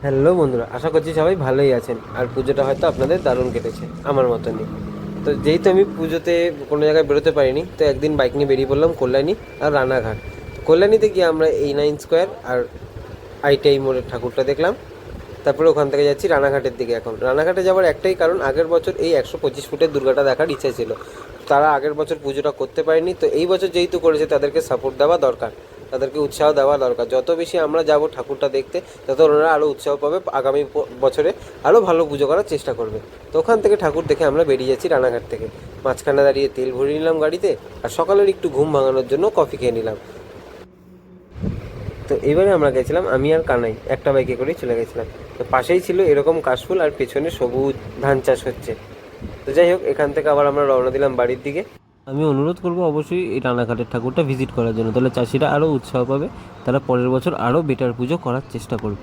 Hello বন্ধুরা, আশা করছি সবাই ভালোই আছেন। আর পুজোটা হয়তো আপনাদের দারুণ কেটেছে, আমার মতনই। তো যেহেতু আমি পুজোতে কোনো জায়গায় বেরোতে পারিনি, তো একদিন বাইক নিয়ে বেরিয়ে পড়লাম কল্যাণী আর রানাঘাট। তো কল্যাণীতে গিয়ে আমরা এই9 স্কোয়ার আর আইটিআই মোড়ের ঠাকুরটা দেখলাম। তারপরে ওখান থেকে যাচ্ছি রানাঘাটের দিকে। এখন রানাঘাটে যাওয়ার একটাই কারণ, আগের বছর এই 125 ফুটের দুর্গাটা দেখার ইচ্ছা ছিল। তারা আগের বছর পুজোটা করতে পারেনি, তো এই বছর যেহেতু করেছে তাদেরকে সাপোর্ট দেওয়া দরকার, তাদেরকে উৎসাহ দেওয়া দরকার। যত বেশি আমরা যাব ঠাকুরটা দেখতে, তত ওনারা আরও উৎসাহ পাবে, আগামী বছরে আরও ভালো পুজো করার চেষ্টা করবে। তো ওখান থেকে ঠাকুর দেখে আমরা বেরিয়ে যাচ্ছি রানাঘাট থেকে। মাঝখানে দাঁড়িয়ে তেল ভরিয়ে নিলাম গাড়িতে, আর সকালের একটু ঘুম ভাঙানোর জন্য কফি খেয়ে নিলাম। তো এবারে আমরা গেছিলাম, আমি আর কানাই একটা বাইকে করেই চলে গেছিলাম। তো পাশেই ছিল এরকম কাশফুল, আর পেছনে সবুজ ধান চাষ হচ্ছে। তো যাই হোক, এখান থেকে আবার আমরা রওনা দিলাম বাড়ির দিকে। আমি অনুরোধ করবো অবশ্যই এই রানাঘাটের ঠাকুরটা ভিজিট করার জন্য, তাহলে চাষিরা আরও উৎসাহ পাবে, তারা পরের বছর আরও বেটার পুজো করার চেষ্টা করবে।